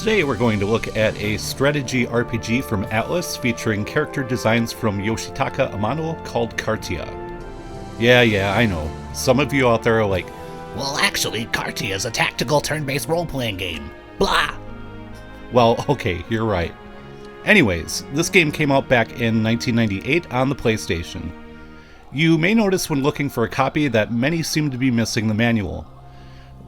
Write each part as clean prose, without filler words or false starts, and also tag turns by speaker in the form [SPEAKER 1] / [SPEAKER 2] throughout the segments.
[SPEAKER 1] Today we're going to look at a strategy RPG from Atlus featuring character designs from Yoshitaka Amano called Kartia. Yeah, I know. Some of you out there are like,
[SPEAKER 2] well, actually, Kartia is a tactical turn-based role-playing game. Blah!
[SPEAKER 1] Well, okay, you're right. Anyways, this game came out back in 1998 on the PlayStation. You may notice when looking for a copy that many seem to be missing the manual.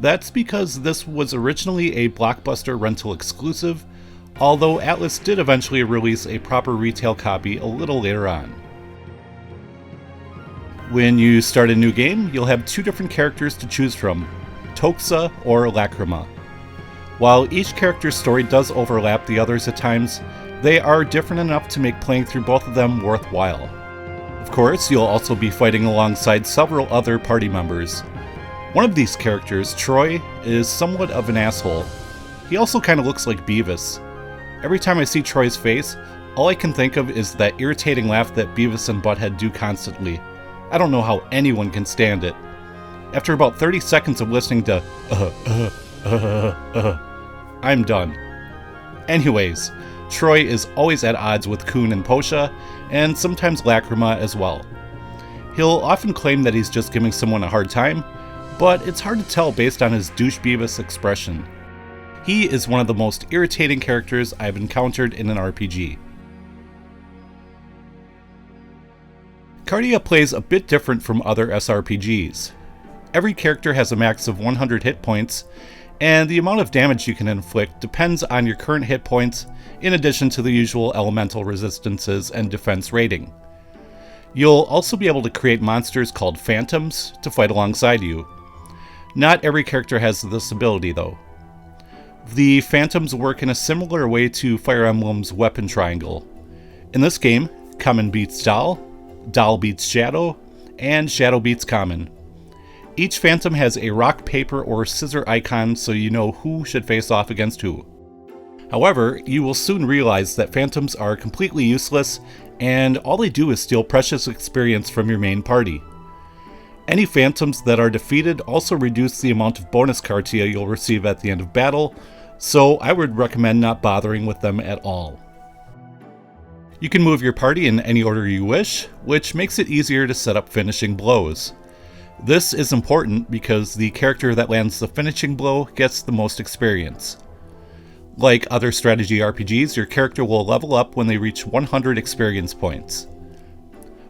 [SPEAKER 1] That's because this was originally a Blockbuster rental exclusive, although Atlus did eventually release a proper retail copy a little later on. When you start a new game, you'll have two different characters to choose from, Toxa or Lacrima. While each character's story does overlap the others at times, they are different enough to make playing through both of them worthwhile. Of course, you'll also be fighting alongside several other party members. One of these characters, Troy, is somewhat of an asshole. He also kind of looks like Beavis. Every time I see Troy's face, all I can think of is that irritating laugh that Beavis and Butthead do constantly. I don't know how anyone can stand it. After about 30 seconds of listening to I'm done. Anyways, Troy is always at odds with Kun and Posha, and sometimes Lacrima as well. He'll often claim that he's just giving someone a hard time, but it's hard to tell based on his douche Beavis expression. He is one of the most irritating characters I've encountered in an RPG. Kartia plays a bit different from other SRPGs. Every character has a max of 100 hit points, and the amount of damage you can inflict depends on your current hit points, in addition to the usual elemental resistances and defense rating. You'll also be able to create monsters called phantoms to fight alongside you. Not every character has this ability though. The phantoms work in a similar way to Fire Emblem's weapon triangle. In this game, common beats doll, doll beats shadow, and shadow beats common. Each phantom has a rock, paper, or scissor icon so you know who should face off against who. However, you will soon realize that phantoms are completely useless and all they do is steal precious experience from your main party. Any phantoms that are defeated also reduce the amount of bonus Kartia you'll receive at the end of battle, so I would recommend not bothering with them at all. You can move your party in any order you wish, which makes it easier to set up finishing blows. This is important because the character that lands the finishing blow gets the most experience. Like other strategy RPGs, your character will level up when they reach 100 experience points.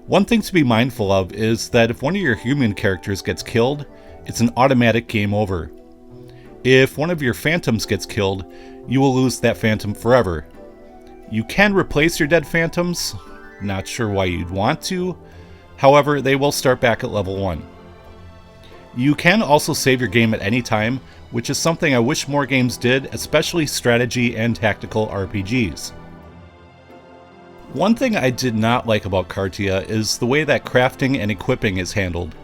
[SPEAKER 1] One thing to be mindful of is that if one of your human characters gets killed, it's an automatic game over. If one of your phantoms gets killed, you will lose that phantom forever. You can replace your dead phantoms, not sure why you'd want to, however they will start back at level 1. You can also save your game at any time, which is something I wish more games did, especially strategy and tactical RPGs. One thing I did not like about Kartia is the way that crafting and equipping is handled.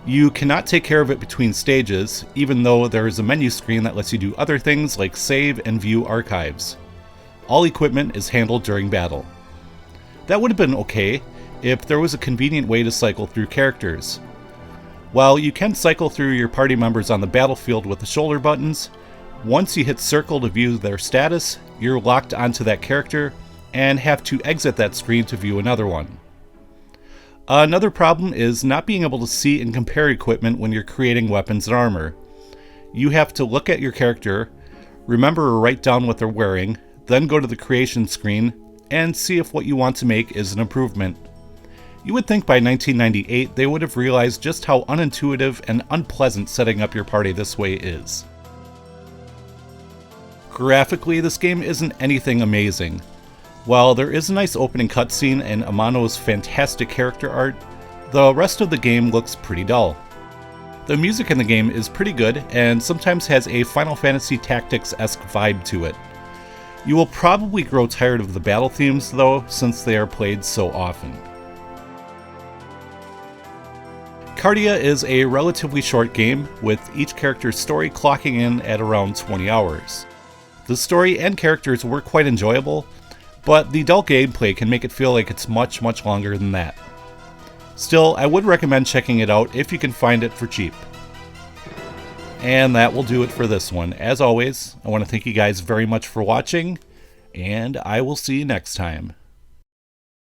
[SPEAKER 1] You cannot take care of it between stages, even though there is a menu screen that lets you do other things like save and view archives. All equipment is handled during battle. That would have been okay if there was a convenient way to cycle through characters. While you can cycle through your party members on the battlefield with the shoulder buttons, once you hit circle to view their status, you're locked onto that character and have to exit that screen to view another one. Another problem is not being able to see and compare equipment when you're creating weapons and armor. You have to look at your character, remember or write down what they're wearing, then go to the creation screen and see if what you want to make is an improvement. You would think by 1998 they would have realized just how unintuitive and unpleasant setting up your party this way is. Graphically, this game isn't anything amazing. While there is a nice opening cutscene and Amano's fantastic character art, the rest of the game looks pretty dull. The music in the game is pretty good and sometimes has a Final Fantasy Tactics-esque vibe to it. You will probably grow tired of the battle themes though, since they are played so often. Kartia is a relatively short game, with each character's story clocking in at around 20 hours. The story and characters were quite enjoyable, but the dull gameplay can make it feel like it's much longer than that. Still, I would recommend checking it out if you can find it for cheap. And that will do it for this one. As always, I want to thank you guys very much for watching, and I will see you next time.